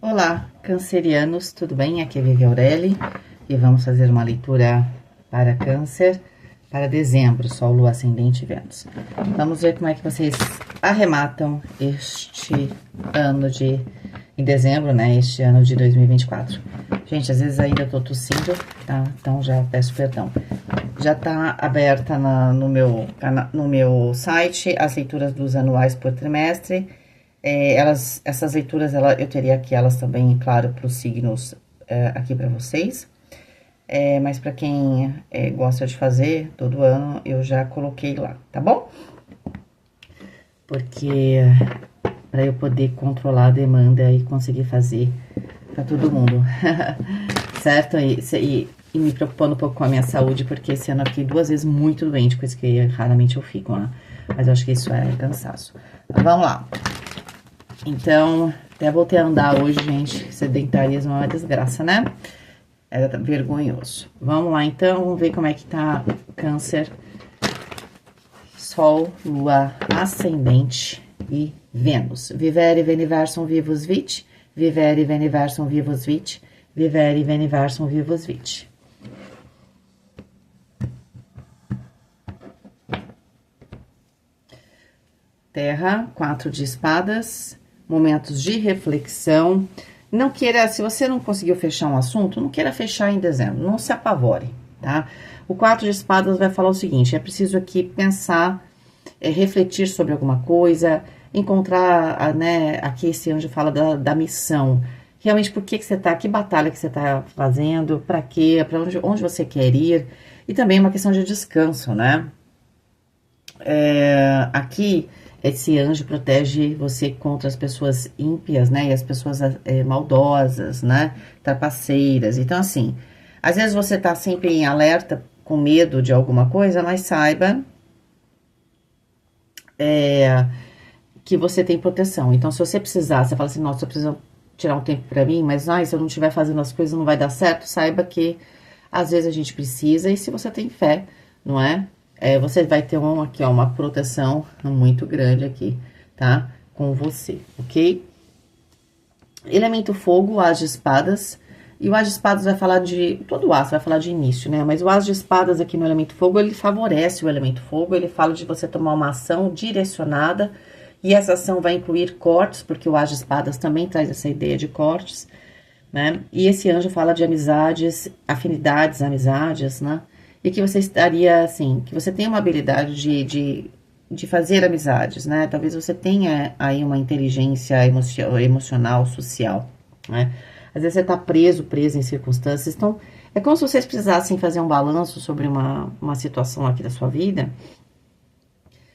Olá, cancerianos, tudo bem? Aqui é Vivi Aureli e vamos fazer uma leitura para câncer para dezembro, Sol, Lua, Ascendente e Vênus. Vamos ver como é que vocês arrematam este ano em dezembro, né? Este ano de 2024. Gente, às vezes ainda tô tossindo, tá? Então já peço perdão. Já tá aberta no meu site as leituras dos anuais por trimestre. Essas leituras, eu teria aqui elas também, claro, para os signos aqui para vocês. Mas para quem gosta de fazer todo ano, eu já coloquei lá, tá bom? Porque para eu poder controlar a demanda e conseguir fazer para todo mundo, certo? E me preocupando um pouco com a minha saúde, porque esse ano eu fiquei 2 vezes muito doente, coisa que raramente eu fico, né? Mas eu acho que isso é cansaço. Vamos lá. Então, até voltei a andar hoje, gente. Sedentarismo é uma desgraça, né? Era vergonhoso. Vamos lá, então. Vamos ver como é que tá Câncer. Sol, Lua, Ascendente e Vênus. Vivere Veniversum Vivus Vit. Vivere Veniversum Vivus Vit. Vivere Veniversum Vivus Vit. Terra, 4 de espadas. Momentos de reflexão. Não queira, se você não conseguiu fechar um assunto, não queira fechar em dezembro, não se apavore, tá? O 4 de espadas vai falar o seguinte, é preciso aqui pensar, refletir sobre alguma coisa, encontrar, né, aqui esse anjo fala da missão. Realmente, por que você tá, que batalha que você tá fazendo, para quê, para onde você quer ir, e também uma questão de descanso, né? Aqui, esse anjo protege você contra as pessoas ímpias, né? E as pessoas maldosas, né? Trapaceiras. Então, assim, às vezes você tá sempre em alerta, com medo de alguma coisa, mas saiba que você tem proteção. Então, se você precisar, você fala assim, nossa, eu preciso tirar um tempo pra mim, mas se eu não estiver fazendo as coisas não vai dar certo, saiba que às vezes a gente precisa, e se você tem fé, não é? Você vai ter aqui, ó, uma proteção muito grande aqui, tá? Com você, ok? Elemento fogo, as de espadas. E o as de espadas vai falar de... Todo o as vai falar de início, né? Mas o as de espadas aqui no elemento fogo, ele favorece o elemento fogo. Ele fala de você tomar uma ação direcionada. E essa ação vai incluir cortes, porque o as de espadas também traz essa ideia de cortes, né? E esse anjo fala de amizades, afinidades, amizades, né? E que você estaria, assim, que você tem uma habilidade de fazer amizades, né? Talvez você tenha aí uma inteligência emocional, social, né? Às vezes você tá presa em circunstâncias, então é como se vocês precisassem fazer um balanço sobre uma situação aqui da sua vida,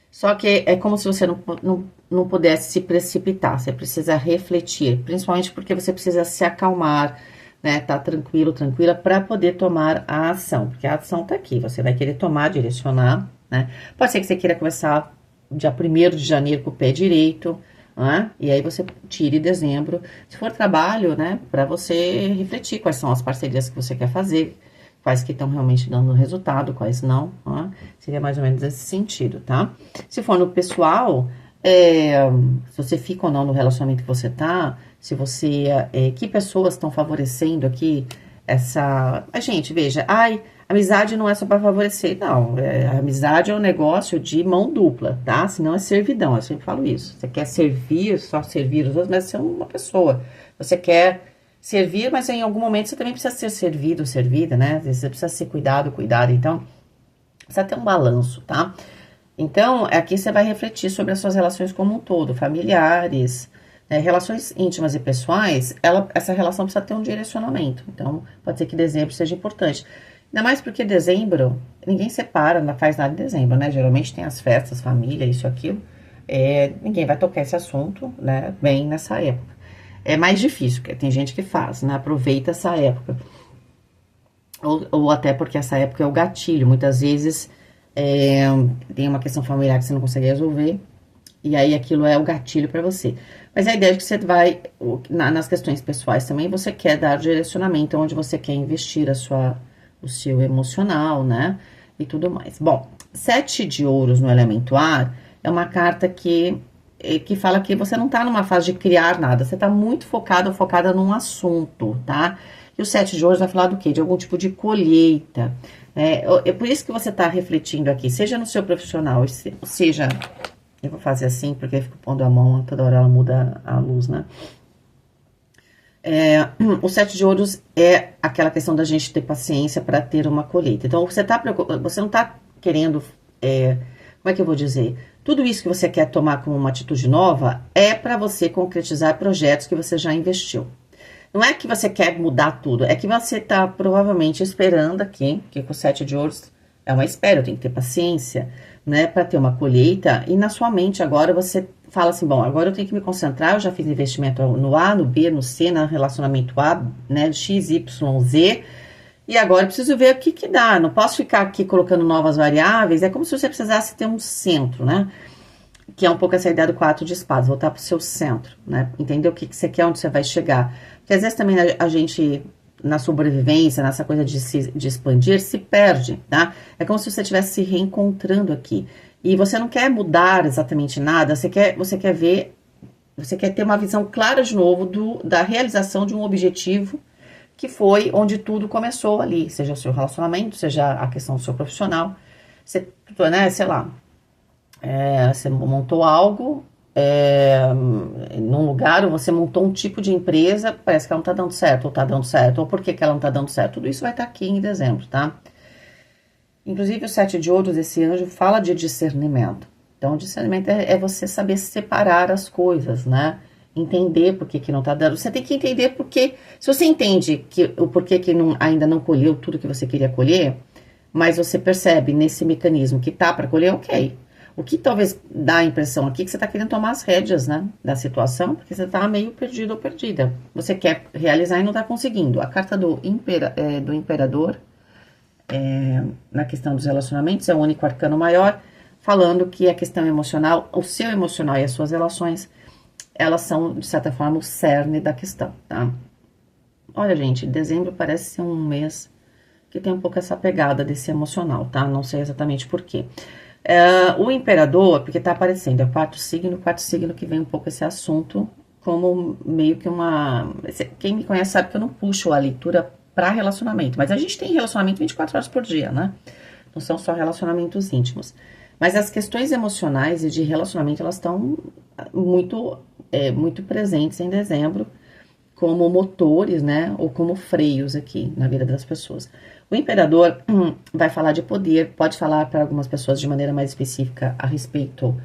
só que é como se você não pudesse se precipitar, você precisa refletir, principalmente porque você precisa se acalmar, né, tá tranquilo, tranquila, para poder tomar a ação, porque a ação tá aqui, você vai querer tomar, direcionar, né, pode ser que você queira começar dia 1º de janeiro com o pé direito, né, e aí você tire dezembro, se for trabalho, né, para você refletir quais são as parcerias que você quer fazer, quais que estão realmente dando resultado, quais não, né, seria mais ou menos esse sentido, tá? Se for no pessoal, se você fica ou não no relacionamento que você tá, se você, que pessoas estão favorecendo aqui essa... Gente, veja, amizade não é só para favorecer, não, a amizade é um negócio de mão dupla, tá? Senão é servidão, eu sempre falo isso, você quer servir, só servir os outros, mas você é uma pessoa, você quer servir, mas em algum momento você também precisa ser servido, servida, né? Às vezes você precisa ser cuidado, então precisa ter um balanço, tá? Então, aqui você vai refletir sobre as suas relações como um todo, familiares, relações íntimas e pessoais, essa relação precisa ter um direcionamento. Então, pode ser que dezembro seja importante. Ainda mais porque dezembro, ninguém separa, não faz nada em dezembro, né? Geralmente tem as festas, família, isso e aquilo. Ninguém vai tocar esse assunto, né? Bem nessa época. É mais difícil, porque tem gente que faz, né? Aproveita essa época. Ou até porque essa época é o gatilho. Muitas vezes tem uma questão familiar que você não consegue resolver, e aí aquilo é o gatilho para você. Mas a ideia é que você vai, nas questões pessoais também, você quer dar direcionamento onde você quer investir o seu emocional, né? E tudo mais. Bom, 7 de ouros no elemento ar é uma carta que que fala que você não tá numa fase de criar nada, você tá muito focado ou focada num assunto, tá? E o 7 de ouros vai falar do quê? De algum tipo de colheita. É por isso que você tá refletindo aqui, seja no seu profissional, seja... Eu vou fazer assim, porque eu fico pondo a mão, toda hora ela muda a luz, né? O 7 de ouros é aquela questão da gente ter paciência para ter uma colheita. Então, você não tá querendo, como é que eu vou dizer? Tudo isso que você quer tomar como uma atitude nova é para você concretizar projetos que você já investiu. Não é que você quer mudar tudo, é que você tá provavelmente esperando aqui, que com o 7 de ouros é uma espera, eu tenho que ter paciência, né, para ter uma colheita, e na sua mente agora você fala assim, bom, agora eu tenho que me concentrar, eu já fiz investimento no A, no B, no C, no relacionamento A, né, X, Y, Z, e agora eu preciso ver o que que dá, não posso ficar aqui colocando novas variáveis, é como se você precisasse ter um centro, né, que é um pouco essa ideia do 4 de espadas, voltar para o seu centro, né, entender o que que você quer, onde você vai chegar, porque às vezes também a gente... na sobrevivência, nessa coisa de expandir, se perde, tá? É como se você estivesse se reencontrando aqui. E você não quer mudar exatamente nada, você quer ver, você quer ter uma visão clara de novo da realização de um objetivo que foi onde tudo começou ali, seja o seu relacionamento, seja a questão do seu profissional. Você, né, sei lá, você montou algo... num lugar, ou você montou um tipo de empresa, parece que ela não tá dando certo, ou tá dando certo, ou por que que ela não tá dando certo, tudo isso vai estar aqui em dezembro, tá? Inclusive o 7 de ouros, esse anjo, fala de discernimento. Então, discernimento é você saber separar as coisas, né? Entender por que que não tá dando. Você tem que entender porque, se você entende o porquê que ainda não colheu tudo que você queria colher, mas você percebe nesse mecanismo que tá para colher, ok. O que talvez dá a impressão aqui que você está querendo tomar as rédeas, né, da situação, porque você está meio perdido ou perdida. Você quer realizar e não está conseguindo. A carta do imperador, na questão dos relacionamentos, é o único arcano maior, falando que a questão emocional, o seu emocional e as suas relações, elas são, de certa forma, o cerne da questão, tá? Olha, gente, dezembro parece ser um mês que tem um pouco essa pegada desse emocional, tá? Não sei exatamente por quê. O imperador, porque tá aparecendo, é quarto signo que vem um pouco esse assunto como meio que uma... Quem me conhece sabe que eu não puxo a leitura para relacionamento, mas a gente tem relacionamento 24 horas por dia, né? Não são só relacionamentos íntimos. Mas as questões emocionais e de relacionamento, elas estão muito presentes em dezembro, como motores, né? Ou como freios aqui na vida das pessoas. O imperador vai falar de poder, pode falar para algumas pessoas de maneira mais específica a respeito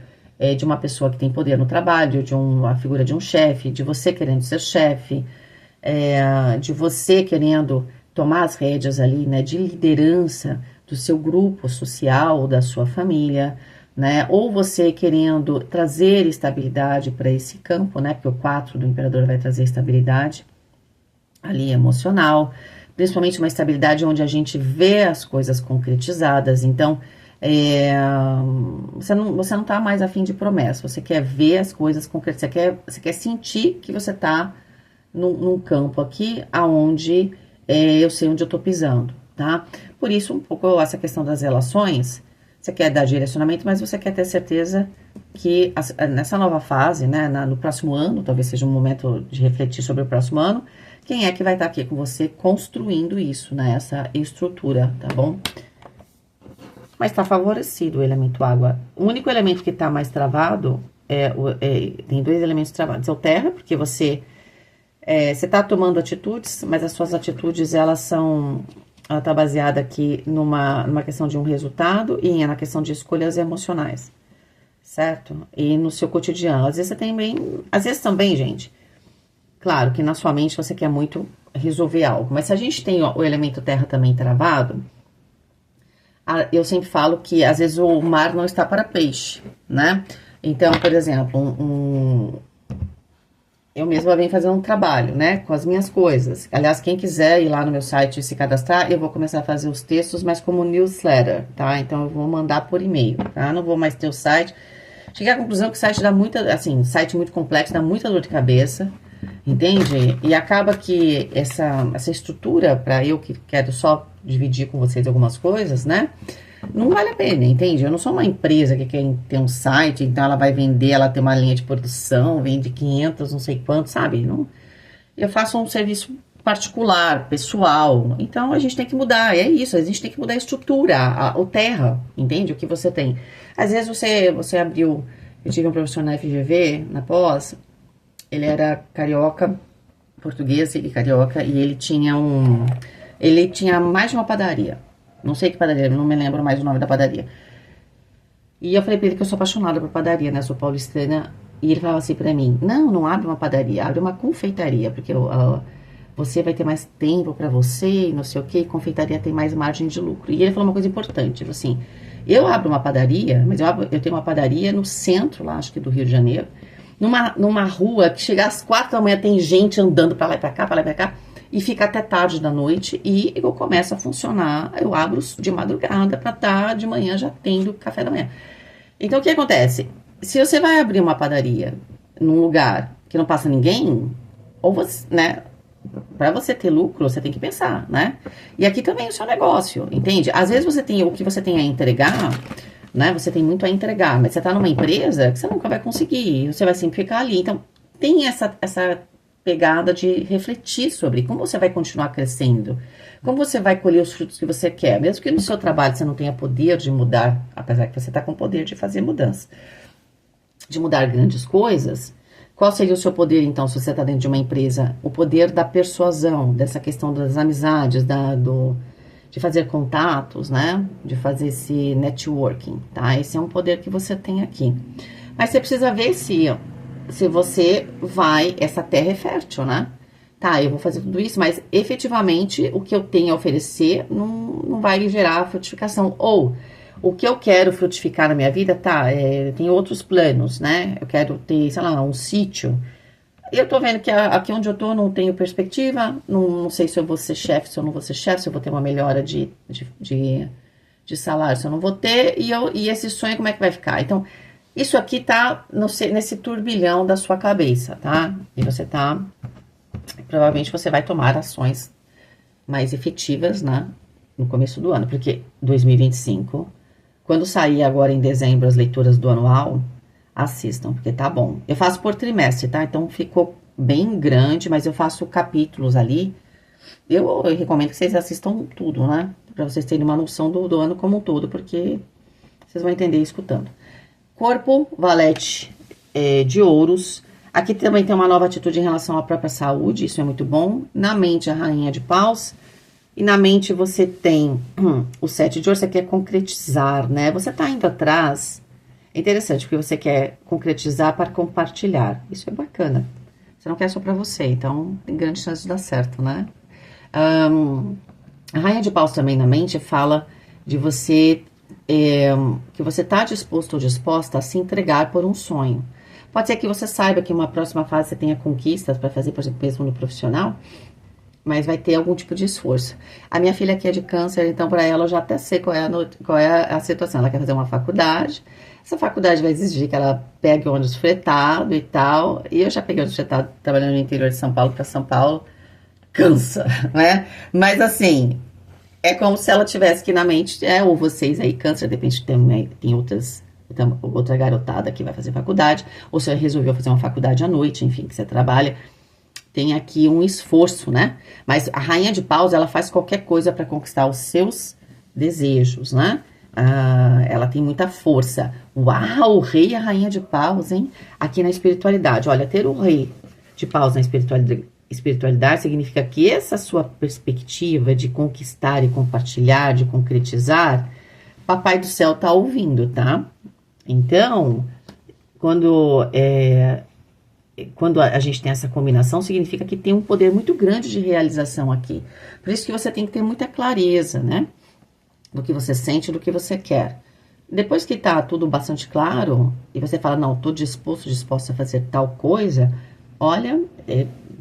de uma pessoa que tem poder no trabalho, de uma figura de um chefe, de você querendo ser chefe, de você querendo tomar as rédeas ali, né, de liderança do seu grupo social, da sua família, né, ou você querendo trazer estabilidade para esse campo, né, porque o 4 do imperador vai trazer estabilidade ali emocional, principalmente uma estabilidade onde a gente vê as coisas concretizadas. Então, você não tá mais afim de promessa, você quer ver as coisas concretizadas, você quer sentir que você tá num campo aqui, aonde eu sei onde eu tô pisando, tá? Por isso, um pouco essa questão das relações, você quer dar direcionamento, mas você quer ter certeza que nessa nova fase, né, no próximo ano, talvez seja um momento de refletir sobre o próximo ano, quem é que vai estar aqui com você construindo isso, né? Essa estrutura, tá bom? Mas tá favorecido o elemento água. O único elemento que tá mais travado tem 2 elementos travados. É o terra, porque você tá tomando atitudes, mas as suas atitudes, ela tá baseada aqui numa questão de um resultado e na questão de escolhas emocionais, certo? E no seu cotidiano. Às vezes também, gente, claro que na sua mente você quer muito resolver algo, mas se a gente tem o elemento terra também travado, eu sempre falo que às vezes o mar não está para peixe, né? Então, por exemplo, eu mesma venho fazendo um trabalho, né, com as minhas coisas. Aliás, quem quiser ir lá no meu site e se cadastrar, eu vou começar a fazer os textos, mas como newsletter, tá? Então, eu vou mandar por e-mail, tá? Não vou mais ter o site. Cheguei à conclusão que o site dá site muito complexo, dá muita dor de cabeça, entende? E acaba que essa estrutura, para eu que quero só dividir com vocês algumas coisas, né? não vale a pena, entende? Eu não sou uma empresa que quer ter um site, então ela vai vender, ela tem uma linha de produção, vende 500, não sei quanto, sabe? Não, eu faço um serviço particular, pessoal. Então a gente tem que mudar, é isso, a gente tem que mudar a estrutura, o terra, entende? O que você tem. Às vezes você abriu, eu tive um professor na FGV, na pós, ele era carioca, português e carioca, e ele tinha mais de uma padaria. Não sei que padaria, não me lembro mais o nome da padaria. E eu falei pra ele que eu sou apaixonada por padaria, né? Sou paulistana. E ele falava assim pra mim: não abre uma padaria, abre uma confeitaria, porque você vai ter mais tempo pra você e não sei o que, confeitaria tem mais margem de lucro. E ele falou uma coisa importante: ele falou assim, eu abro uma padaria, mas eu tenho uma padaria no centro, lá, acho que do Rio de Janeiro, numa rua que chega às 4 da manhã, tem gente andando pra lá e pra cá, pra lá e pra cá, e fica até tarde da noite, e eu começo a funcionar, eu abro de madrugada pra estar de manhã já tendo café da manhã. Então, o que acontece? Se você vai abrir uma padaria num lugar que não passa ninguém, ou você, né, para você ter lucro, você tem que pensar, né? E aqui também o seu negócio, entende? Às vezes você tem o que você tem a entregar, né? Você tem muito a entregar, mas você tá numa empresa que você nunca vai conseguir, você vai sempre ficar ali. Então, tem essa pegada de refletir sobre como você vai continuar crescendo, como você vai colher os frutos que você quer, mesmo que no seu trabalho você não tenha poder de mudar, apesar que você está com poder de fazer mudança, de mudar grandes coisas. Qual seria o seu poder, então, se você está dentro de uma empresa? O poder da persuasão, dessa questão das amizades, de fazer contatos, né? De fazer esse networking, tá? Esse é um poder que você tem aqui. Mas você precisa ver se você vai... Essa terra é fértil, né? Tá, eu vou fazer tudo isso, mas efetivamente o que eu tenho a oferecer não vai gerar frutificação. Ou o que eu quero frutificar na minha vida, tá, tem outros planos, né? Eu quero ter, sei lá, um sítio. E eu tô vendo que aqui onde eu tô não tenho perspectiva, não sei se eu vou ser chefe, se eu não vou ser chefe, se eu vou ter uma melhora de salário, se eu não vou ter, e esse sonho como é que vai ficar? Então, isso aqui tá nesse turbilhão da sua cabeça, tá? E você tá... Provavelmente você vai tomar ações mais efetivas, né, no começo do ano, porque 2025, quando sair agora em dezembro as leituras do anual, assistam, porque tá bom. Eu faço por trimestre, tá? Então ficou bem grande, mas eu faço capítulos ali. Eu recomendo que vocês assistam tudo, né? Pra vocês terem uma noção do ano como um todo, porque vocês vão entender escutando. Corpo, valete de ouros. Aqui também tem uma nova atitude em relação à própria saúde, isso é muito bom. Na mente, a rainha de paus. E na mente você tem o 7 de ouros, você quer concretizar, né? Você tá indo atrás. É interessante, porque você quer concretizar para compartilhar. Isso é bacana. Você não quer só para você, então tem grande chance de dar certo, né? A rainha de paus também na mente fala de você... que você tá disposto ou disposta a se entregar por um sonho. Pode ser que você saiba que uma próxima fase você tenha conquistas para fazer, por exemplo, mesmo no profissional, mas vai ter algum tipo de esforço. A minha filha aqui é de câncer, então para ela eu já até sei qual é a situação. Ela quer fazer uma faculdade, essa faculdade vai exigir que ela pegue ônibus fretado e tal, e eu já peguei ônibus fretado trabalhando no interior de São Paulo para São Paulo, cansa, né? Mas assim, é como se ela tivesse que na mente, ou vocês aí, câncer, de repente tem outra garotada que vai fazer faculdade, ou você resolveu fazer uma faculdade à noite, enfim, que você trabalha, tem aqui um esforço, né? Mas a rainha de paus, ela faz qualquer coisa para conquistar os seus desejos, né? Ela tem muita força. Uau, o rei e a rainha de paus, hein? Aqui na espiritualidade, olha, ter o rei de paus na espiritualidade significa que essa sua perspectiva de conquistar e compartilhar, de concretizar, Papai do Céu tá ouvindo, tá? Então, quando a gente tem essa combinação, significa que tem um poder muito grande de realização aqui. Por isso que você tem que ter muita clareza, né? Do que você sente, do que você quer. Depois que tá tudo bastante claro, e você fala, não, tô disposta a fazer tal coisa, olha,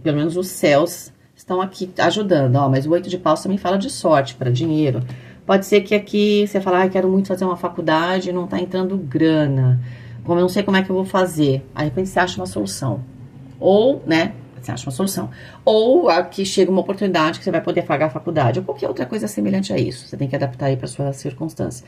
pelo menos os céus estão aqui ajudando. Ó, mas o 8 de paus também fala de sorte, para dinheiro. Pode ser que aqui você fala, quero muito fazer uma faculdade e não tá entrando grana. Como eu não sei como é que eu vou fazer. Aí de repente você acha uma solução. Ou, né, Você acha uma solução. Ou aqui chega uma oportunidade que você vai poder pagar a faculdade, ou qualquer outra coisa semelhante a isso. Você tem que adaptar aí para suas circunstâncias.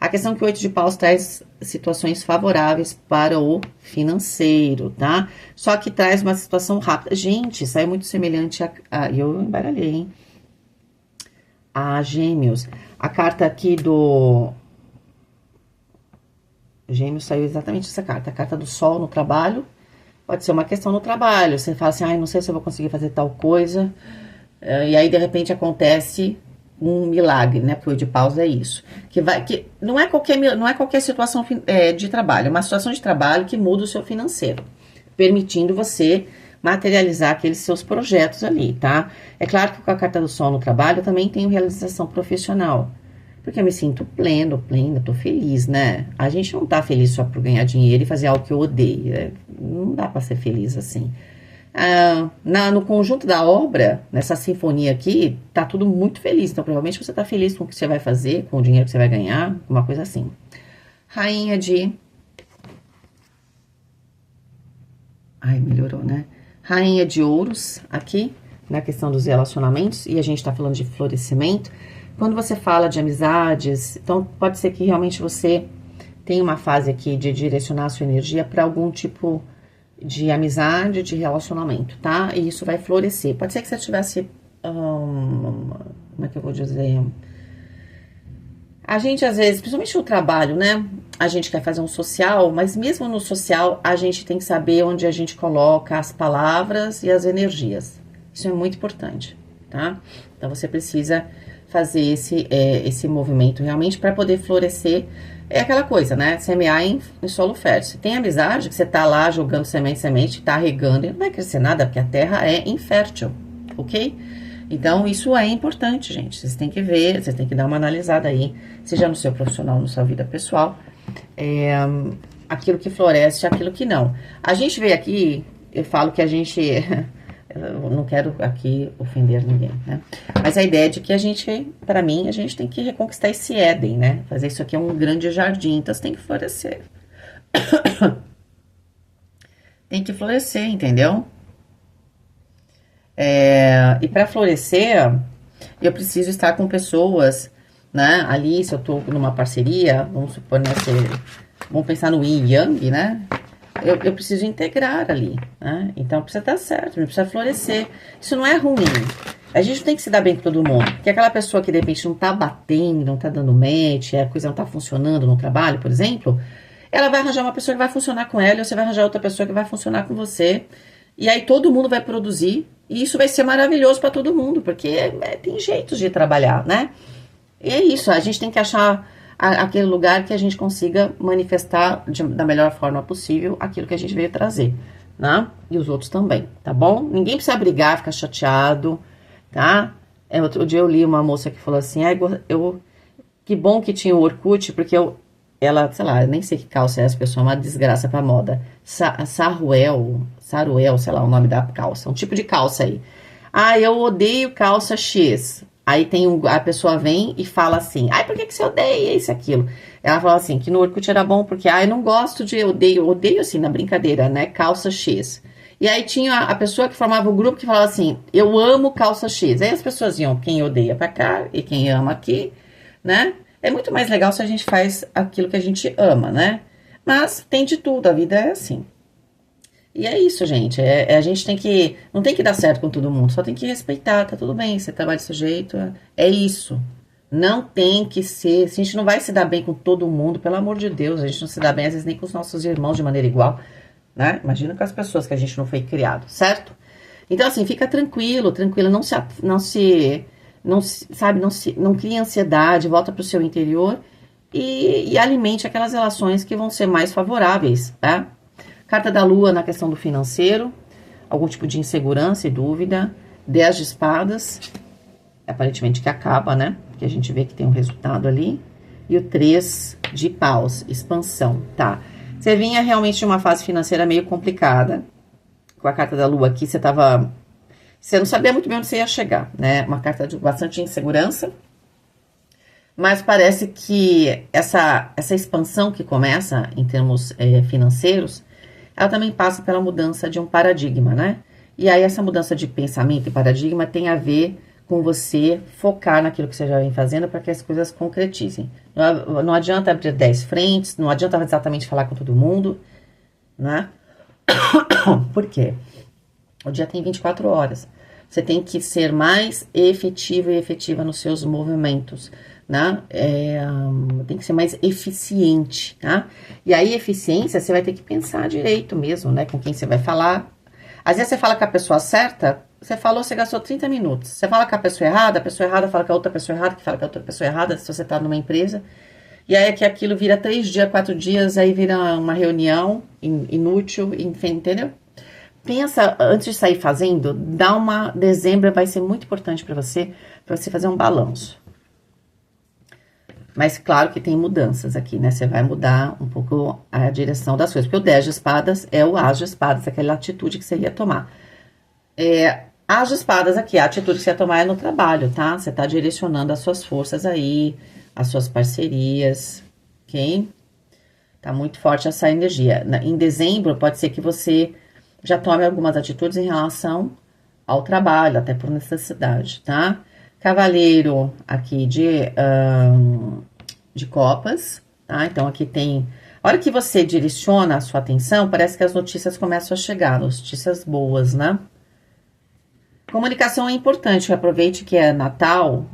A questão que o 8 de paus traz situações favoráveis para o financeiro, tá? Só que traz uma situação rápida. Gente, saiu muito semelhante a eu embaralhei, hein? A Gêmeos. A carta aqui do Gêmeos saiu exatamente essa carta. A carta do Sol no trabalho. Pode ser uma questão no trabalho. Você fala assim, ai, não sei se eu vou conseguir fazer tal coisa. E aí, de repente, acontece um milagre, né? Porque o de paus é isso. Que não é qualquer situação de trabalho. É uma situação de trabalho que muda o seu financeiro. Permitindo você materializar aqueles seus projetos ali, tá? É claro que com a carta do Sol no trabalho, eu também tenho realização profissional. Porque eu me sinto plena, tô feliz, né? A gente não tá feliz só por ganhar dinheiro e fazer algo que eu odeio. Não dá pra ser feliz assim. No conjunto da obra, nessa sinfonia aqui, tá tudo muito feliz. Então, provavelmente você tá feliz com o que você vai fazer, com o dinheiro que você vai ganhar, uma coisa assim. Rainha de... Ai, melhorou, né? Rainha de ouros, aqui, na questão dos relacionamentos, e a gente tá falando de florescimento. Quando você fala de amizades, então pode ser que realmente você tenha uma fase aqui de direcionar a sua energia para algum tipo de amizade, de relacionamento, tá? E isso vai florescer. Pode ser que você tivesse, como é que eu vou dizer? A gente, às vezes, principalmente no trabalho, né? A gente quer fazer um social, mas mesmo no social, a gente tem que saber onde a gente coloca as palavras e as energias. Isso é muito importante, tá? Então, você precisa fazer esse movimento realmente para poder florescer. É aquela coisa, né? Semear em solo fértil. Você tem amizade que você tá lá jogando semente, tá regando, e não vai crescer nada, porque a terra é infértil, ok? Então, isso é importante, gente. Vocês têm que ver, vocês têm que dar uma analisada aí, seja no seu profissional, na sua vida pessoal, aquilo que floresce, aquilo que não. A gente veio aqui, eu falo que a gente... Eu não quero aqui ofender ninguém, né? Mas a ideia é de que a gente, para mim, a gente tem que reconquistar esse Éden, né? Fazer isso aqui é um grande jardim, então você tem que florescer. Tem que florescer, entendeu? E para florescer, eu preciso estar com pessoas, né? Ali, se eu tô numa parceria, vamos supor, né? Vamos pensar no Yin e Yang, né? Eu preciso integrar ali, né? Então precisa estar certo, precisa florescer. Isso não é ruim. A gente não tem que se dar bem com todo mundo. Porque aquela pessoa que de repente não tá batendo, não tá dando match, a coisa não tá funcionando no trabalho, por exemplo, ela vai arranjar uma pessoa que vai funcionar com ela, ou você vai arranjar outra pessoa que vai funcionar com você. E aí todo mundo vai produzir, e isso vai ser maravilhoso para todo mundo, porque tem jeitos de trabalhar, né? E é isso, a gente tem que achar aquele lugar que a gente consiga manifestar da melhor forma possível aquilo que a gente veio trazer, né? E os outros também, tá bom? Ninguém precisa brigar, ficar chateado, tá? Outro dia eu li uma moça que falou assim, que bom que tinha o Orkut, porque ela, sei lá, eu nem sei que calça é essa pessoa, uma desgraça pra moda. Saruel, sei lá o nome da calça, um tipo de calça aí. Eu odeio calça X. Aí a pessoa vem e fala assim, por que você odeia isso e aquilo? Ela fala assim, que no Orkut era bom porque, eu não gosto de, odeio assim, na brincadeira, né, calça X. E aí tinha a pessoa que formava o grupo que falava assim, eu amo calça X. Aí as pessoas iam, quem odeia pra cá e quem ama aqui, né? É muito mais legal se a gente faz aquilo que a gente ama, né? Mas tem de tudo, a vida é assim. E é isso, gente. A gente não tem que dar certo com todo mundo, só tem que respeitar, tá tudo bem, você trabalha desse jeito, é isso. Não tem que ser, a gente não vai se dar bem com todo mundo, pelo amor de Deus, a gente não se dá bem, às vezes, nem com os nossos irmãos de maneira igual, né? Imagina com as pessoas que a gente não foi criado, certo? Então, assim, fica tranquilo, não crie ansiedade, volta pro seu interior e alimente aquelas relações que vão ser mais favoráveis, tá? Carta da Lua na questão do financeiro, algum tipo de insegurança e dúvida. 10 de espadas, aparentemente que acaba, né? Que a gente vê que tem um resultado ali. E o 3 de paus, expansão, tá? Você vinha realmente de uma fase financeira meio complicada. Com a carta da Lua aqui, você não sabia muito bem onde você ia chegar, né? Uma carta de bastante insegurança. Mas parece que essa expansão que começa em termos financeiros, ela também passa pela mudança de um paradigma, né? E aí, essa mudança de pensamento e paradigma tem a ver com você focar naquilo que você já vem fazendo para que as coisas concretizem. Não adianta abrir 10 frentes, não adianta exatamente falar com todo mundo, né? Por quê? O dia tem 24 horas. Você tem que ser mais efetivo e efetiva nos seus movimentos, né? Tem que ser mais eficiente, tá? E aí, eficiência, você vai ter que pensar direito mesmo, né? Com quem você vai falar. Às vezes você fala com a pessoa certa, você falou, você gastou 30 minutos. Você fala com a pessoa errada fala com a outra pessoa errada, que fala com a outra pessoa errada, se você tá numa empresa. E aí é que aquilo vira 3 dias, 4 dias, aí vira uma reunião inútil, enfim, entendeu? Pensa, antes de sair fazendo, dezembro vai ser muito importante para você fazer um balanço. Mas claro que tem mudanças aqui, né? Você vai mudar um pouco a direção das coisas. Porque o 10 de espadas é o as de espadas, aquela atitude que você ia tomar. As de espadas aqui, a atitude que você ia tomar é no trabalho, tá? Você tá direcionando as suas forças aí, as suas parcerias, ok? Tá muito forte essa energia. Em dezembro, pode ser que você já tome algumas atitudes em relação ao trabalho, até por necessidade, tá? Cavaleiro aqui de copas, tá? Então, aqui tem... A hora que você direciona a sua atenção, parece que as notícias começam a chegar, notícias boas, né? Comunicação é importante, aproveite que é Natal,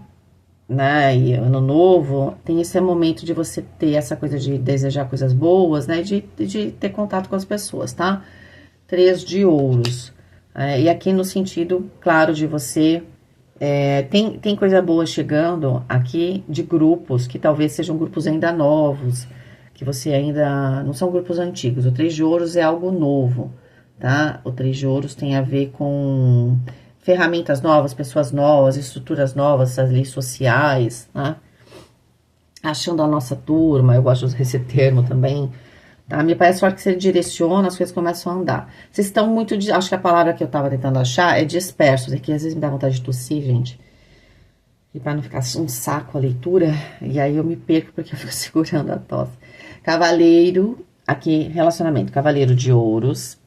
né, e Ano Novo, tem esse momento de você ter essa coisa de desejar coisas boas, né, de ter contato com as pessoas, tá? 3 de ouros. E aqui no sentido, claro, de você... tem coisa boa chegando aqui de grupos, que talvez sejam grupos ainda novos, que você ainda... Não são grupos antigos. O 3 de ouros é algo novo, tá? O 3 de ouros tem a ver com ferramentas novas, pessoas novas, estruturas novas, ali sociais, né? Achando a nossa turma, eu gosto de usar esse termo também, tá? Me parece que você direciona, as coisas começam a andar. Vocês estão muito... Acho que a palavra que eu tava tentando achar é dispersos, é que às vezes me dá vontade de tossir, gente. E para não ficar um saco a leitura, e aí eu me perco porque eu fico segurando a tosse. Cavaleiro, aqui, relacionamento, cavaleiro de ouros.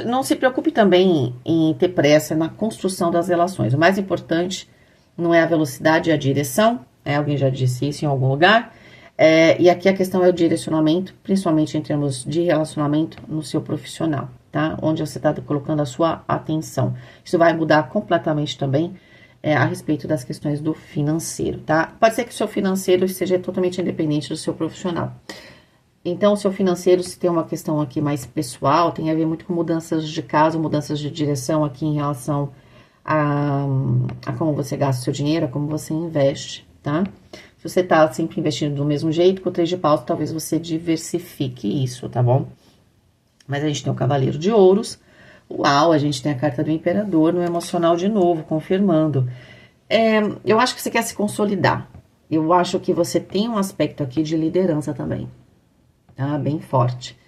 Não se preocupe também em ter pressa na construção das relações. O mais importante não é a velocidade, é a direção. Alguém já disse isso em algum lugar. E aqui a questão é o direcionamento, principalmente em termos de relacionamento no seu profissional, tá? Onde você está colocando a sua atenção. Isso vai mudar completamente também a respeito das questões do financeiro, tá? Pode ser que o seu financeiro seja totalmente independente do seu profissional. Então, o seu financeiro, se tem uma questão aqui mais pessoal, tem a ver muito com mudanças de casa, mudanças de direção aqui em relação a como você gasta o seu dinheiro, a como você investe, tá? Se você tá sempre investindo do mesmo jeito, com o 3 de paus, talvez você diversifique isso, tá bom? Mas a gente tem o cavaleiro de ouros. Uau, a gente tem a carta do imperador no emocional de novo, confirmando. Eu acho que você quer se consolidar. Eu acho que você tem um aspecto aqui de liderança também, tá? Bem forte.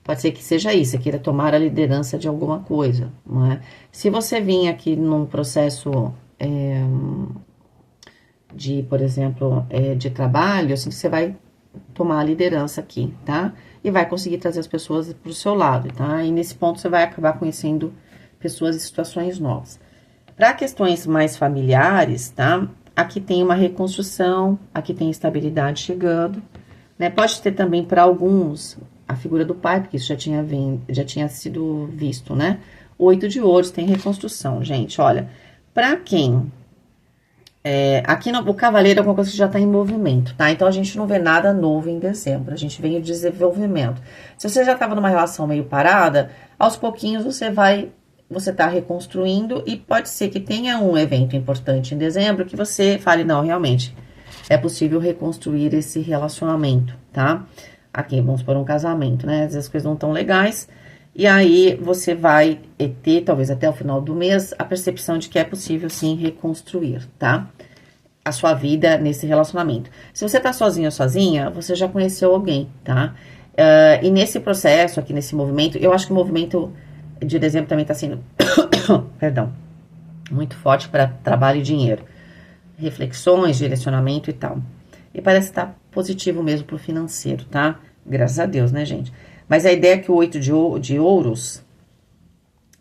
Pode ser que seja isso, você queira tomar a liderança de alguma coisa, não é? Se você vir aqui num processo por exemplo, de trabalho, assim, você vai tomar a liderança aqui, tá? E vai conseguir trazer as pessoas pro seu lado, tá? E nesse ponto você vai acabar conhecendo pessoas e situações novas. Para questões mais familiares, tá? Aqui tem uma reconstrução, aqui tem estabilidade chegando, né? Pode ter também para alguns a figura do pai, porque isso já tinha sido visto, né? 8 de ouros tem reconstrução, gente. Olha, para quem... aqui o cavaleiro é alguma coisa que já está em movimento, tá? Então, a gente não vê nada novo em dezembro. A gente vê o desenvolvimento. Se você já estava numa relação meio parada, aos pouquinhos você tá reconstruindo e pode ser que tenha um evento importante em dezembro que você fale, não, realmente, é possível reconstruir esse relacionamento, tá? Aqui, vamos por um casamento, né? Às vezes as coisas não tão legais, e aí você vai ter, talvez até o final do mês, a percepção de que é possível, sim, reconstruir, tá? A sua vida nesse relacionamento. Se você tá sozinho ou sozinha, você já conheceu alguém, tá? E nesse processo, aqui nesse movimento, eu acho que o movimento de dezembro também tá sendo, perdão, muito forte para trabalho e dinheiro. Reflexões, direcionamento e tal. E parece estar positivo mesmo pro financeiro, tá? Graças a Deus, né, gente? Mas a ideia é que o 8 de ouros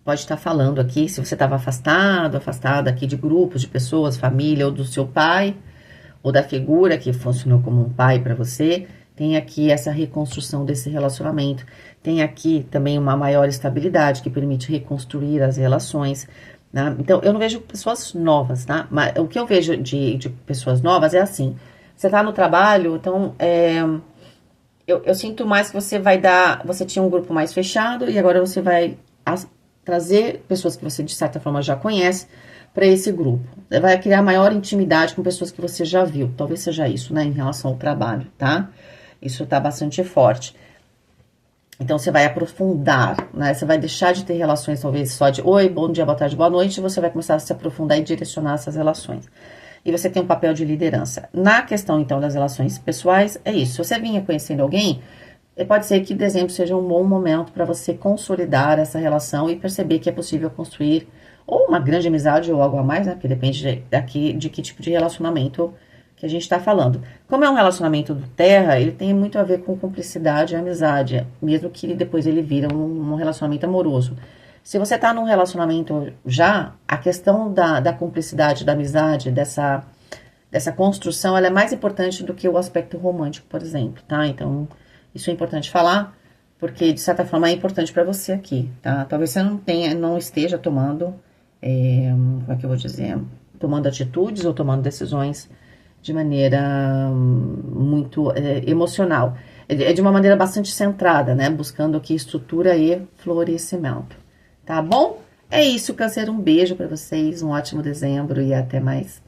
pode estar falando aqui, se você estava afastado, afastada aqui de grupos, de pessoas, família, ou do seu pai, ou da figura que funcionou como um pai para você, tem aqui essa reconstrução desse relacionamento. Tem aqui também uma maior estabilidade que permite reconstruir as relações. Né? Então, eu não vejo pessoas novas, tá? Mas o que eu vejo de pessoas novas é assim: você tá no trabalho, então eu sinto mais que você vai dar. Você tinha um grupo mais fechado e agora você vai trazer pessoas que você de certa forma já conhece para esse grupo. Você vai criar maior intimidade com pessoas que você já viu. Talvez seja isso, né, em relação ao trabalho, tá? Isso tá bastante forte. Então, você vai aprofundar, né? Você vai deixar de ter relações, talvez, só de oi, bom dia, boa tarde, boa noite, e você vai começar a se aprofundar e direcionar essas relações. E você tem um papel de liderança. Na questão, então, das relações pessoais, é isso. Se você vinha conhecendo alguém, pode ser que dezembro seja um bom momento para você consolidar essa relação e perceber que é possível construir ou uma grande amizade ou algo a mais, né? Porque depende de que tipo de relacionamento que a gente está falando. Como é um relacionamento do terra, ele tem muito a ver com cumplicidade e amizade, mesmo que depois ele vira um relacionamento amoroso. Se você está num relacionamento já, a questão da cumplicidade, da amizade, dessa construção, ela é mais importante do que o aspecto romântico, por exemplo, tá? Então, isso é importante falar, porque de certa forma é importante para você aqui, tá? Talvez você não esteja tomando, como é que eu vou dizer? Tomando atitudes ou tomando decisões de maneira muito emocional. É de uma maneira bastante centrada, né? Buscando aqui estrutura e florescimento. Tá bom? É isso, Câncer. Um beijo para vocês, um ótimo dezembro e até mais.